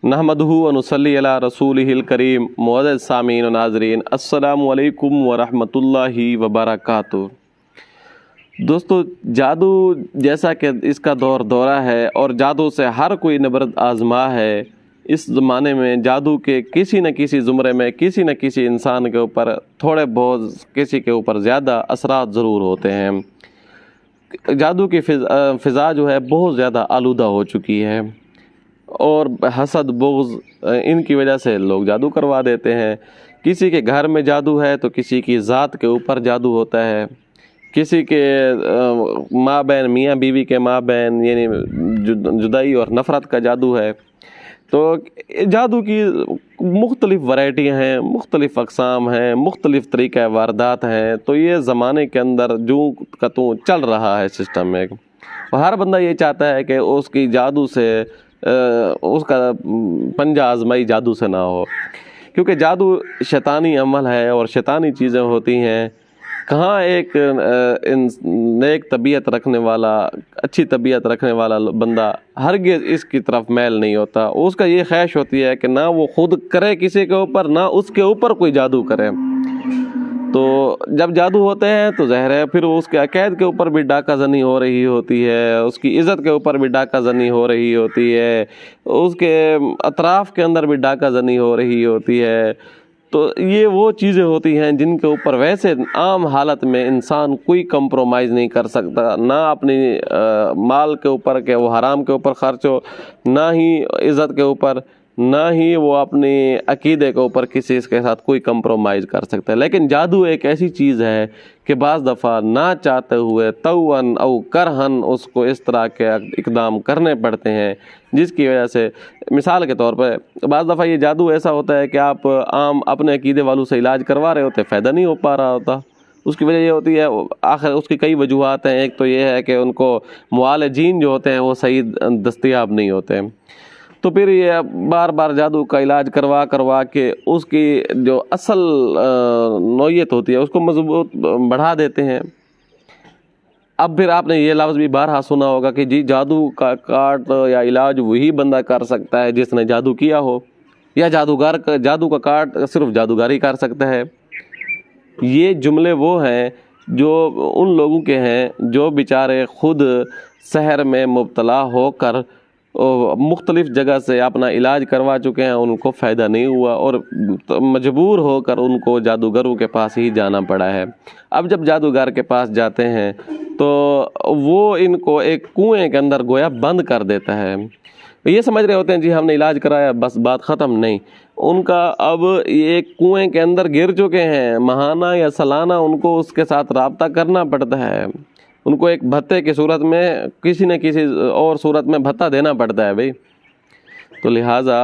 नहमदुहु व नुसल्ली अला रसूलिहिल करीम। मुअज़्ज़ज़ सामीन व नाज़रीन, अस्सलामु अलैकुम व रहमतुल्लाहि व बरकातुहू। दोस्तों, जादू जैसा कि इसका दौर दौरा है और जादू से हर कोई नबरत आजमा है। इस ज़माने में जादू के किसी न किसी ज़ुमरे में किसी न किसी इंसान के ऊपर थोड़े बहुत, किसी के ऊपर ज़्यादा असरात ज़रूर होते हैं। जादू की फ़िज़ा जो है बहुत ज़्यादा आलूदा हो चुकी है और हसद, बुग़्ज़, इनकी वजह से लोग जादू करवा देते हैं। किसी के घर में जादू है तो किसी की ज़ात के ऊपर जादू होता है, किसी के माँ बहन, मियाँ बीवी के माँ बहन यानी जुदाई और नफ़रत का जादू है। तो जादू की मुख्तलिफ़ वैरायटियाँ हैं, मुख्तलिफ़ अक़साम हैं, मुख्तलिफ़ तरीक़े वारदात हैं। तो ये ज़माने के अंदर जूं का तूं चल रहा है सिस्टम में। हर बंदा ये चाहता है कि उसकी जादू से उसका पंजा आजमाई जादू से ना हो, क्योंकि जादू शैतानी अमल है और शैतानी चीज़ें होती हैं। कहाँ एक नेक तबीयत रखने वाला, अच्छी तबीयत रखने वाला बंदा हरगिज़ इसकी तरफ मैल नहीं होता। उसका ये ख्वाहिश होती है कि ना वो खुद करे किसी के ऊपर, ना उसके ऊपर कोई जादू करे। तो जब जादू होते हैं तो ज़ाहिर है फिर उसके अक़ैद के ऊपर भी डाका ज़नी हो रही होती है, उसकी इज़्ज़त के ऊपर भी डाका ज़नी हो रही होती है, उसके अतराफ़ के अंदर भी डाका ज़नी हो रही होती है। तो ये वो चीज़ें होती हैं जिनके ऊपर वैसे आम हालत में इंसान कोई कंप्रोमाइज़ नहीं कर सकता, ना अपनी माल के ऊपर के वो हराम के ऊपर ख़र्च हो, ना ही इज़्ज़त के ऊपर, ना ही वो अपने अकीदे के ऊपर किसी के साथ कोई कंप्रोमाइज़ कर सकता है। लेकिन जादू एक ऐसी चीज़ है कि बाज़ दफ़ा ना चाहते हुए तौअन औ करहन उसको इस तरह के इक़दाम करने पड़ते हैं, जिसकी वजह से मिसाल के तौर पर बाज़ दफ़ा ये जादू ऐसा होता है कि आप आम अपने अकीदे वालों से इलाज करवा रहे होते, फ़ायदा नहीं हो पा रहा होता। उसकी वजह ये होती है, आखिर उसकी कई वजूहात हैं। एक तो ये है कि उनको मुआलिजीन जो होते हैं वो सही दस्तयाब नहीं होते। तो फिर ये बार बार जादू का इलाज करवा करवा के उसकी जो असल नौयत होती है उसको मजबूत बढ़ा देते हैं। अब फिर आपने ये लफ्ज़ भी बारहा सुना होगा कि जी जादू का काट या इलाज वही बंदा कर सकता है जिसने जादू किया हो, या जादू का काट सिर्फ जादूगर ही कर सकता है। ये जुमले वो हैं जो उन लोगों के हैं जो बेचारे खुद शहर में मुब्तला होकर मुख्तलिफ़ जगह से अपना इलाज करवा चुके हैं, उनको फ़ायदा नहीं हुआ और मजबूर होकर उनको जादूगरों के पास ही जाना पड़ा है। अब जब जादूगर के पास जाते हैं तो वो इनको एक कुएं के अंदर गोया बंद कर देता है। ये समझ रहे होते हैं जी हमने इलाज कराया, बस बात ख़त्म। नहीं, उनका अब ये कुएं के अंदर गिर चुके हैं, माहाना या सालाना उनको उसके साथ रब्ता करना पड़ता है। उनको एक भत्ते की सूरत में, किसी न किसी और सूरत में भत्ता देना पड़ता है भाई। तो लिहाजा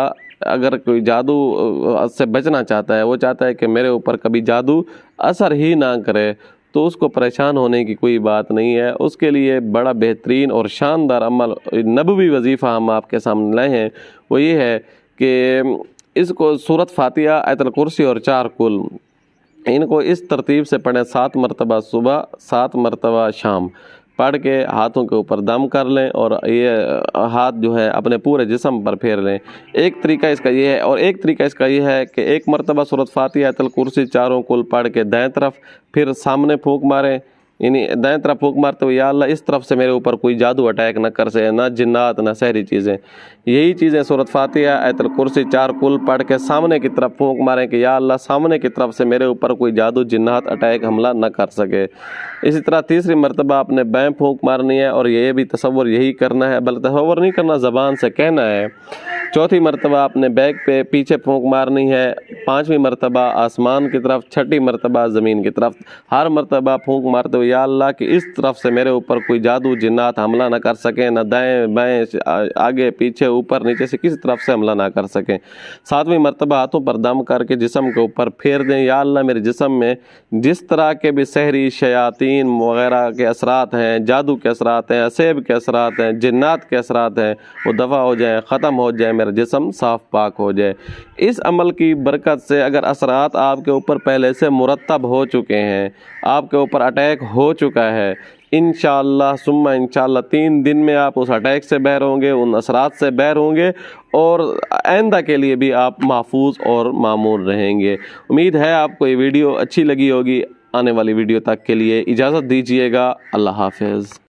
अगर कोई जादू से बचना चाहता है, वो चाहता है कि मेरे ऊपर कभी जादू असर ही ना करे, तो उसको परेशान होने की कोई बात नहीं है। उसके लिए बड़ा बेहतरीन और शानदार अमल, नबवी वजीफ़ा हम आपके सामने लाए हैं। वो ये है कि इसको सूरत फातिहा, आयतुल कुर्सी और 4 कुल, इनको इस तरतीब से पढ़ें। 7 मरतबा सुबह, 7 मरतबा शाम पढ़ के हाथों के ऊपर दम कर लें और ये हाथ जो है अपने पूरे जिस्म पर फेर लें। एक तरीका इसका ये है, और एक तरीका इसका ये है कि 1 मरतबा सूरत फातिहा, आयतुल कुर्सी, 4 कुल पढ़ के दाएं तरफ, फिर सामने फूंक मारें। यानी दाएं तरफ फूंक मारते हुए या अल्लाह इस तरफ से मेरे ऊपर कोई जादू अटैक न कर सके, ना जिन्नात ना सहरी चीज़ें। यही चीज़ें सूरत फातिहा, आयतुल कुर्सी, 4 कुल पढ़ के सामने की तरफ फूंक मारें कि या अल्लाह सामने की तरफ से मेरे ऊपर कोई जादू, जिन्नात, अटैक, हमला न कर सके। इसी तरह तीसरी मरतबा आपने बाएं फूंक मारनी है और ये भी तसव्वुर यही करना है, बल्कि तसव्वुर नहीं करना, ज़बान से कहना है। चौथी मरतबा आपने बैक पे पीछे फूंक मारनी है। 5वीं मरतबा आसमान की तरफ, 6ठी मरतबा ज़मीन की तरफ। हर मरतबा फूंक मारते हुए या अल्लाह कि इस तरफ से मेरे ऊपर कोई जादू, जिन्नात हमला ना कर सकें, ना दाएं बाएं, आगे पीछे, ऊपर नीचे से किसी तरफ से हमला ना कर सकें। 7वीं मरतबा हाथों पर दम करके जिस्म के ऊपर फेर दें, या अल्लाह मेरे जिस्म में जिस तरह के भी सहरी, शयातीन वगैरह के असरात हैं, जादू के असरात हैं, असेब के असरात हैं, जिन्नात के असरात हैं, वो दफ़ा हो जाए, ख़त्म हो जाए, मेरा जिस्म साफ़ पाक हो जाए। इस अमल की बरकत से अगर असरात आपके ऊपर पहले से मुरतब हो चुके हैं, आपके ऊपर अटैक हो चुका है, इंशाअल्लाह सुम्मा इंशाअल्लाह 3 दिन में आप उस अटैक से बहर होंगे, उन असरात से बहर होंगे और आइंदा के लिए भी आप महफूज और मामूर रहेंगे। उम्मीद है आपको ये वीडियो अच्छी लगी होगी। आने वाली वीडियो तक के लिए इजाज़त दीजिएगा। अल्लाह हाफ़िज़।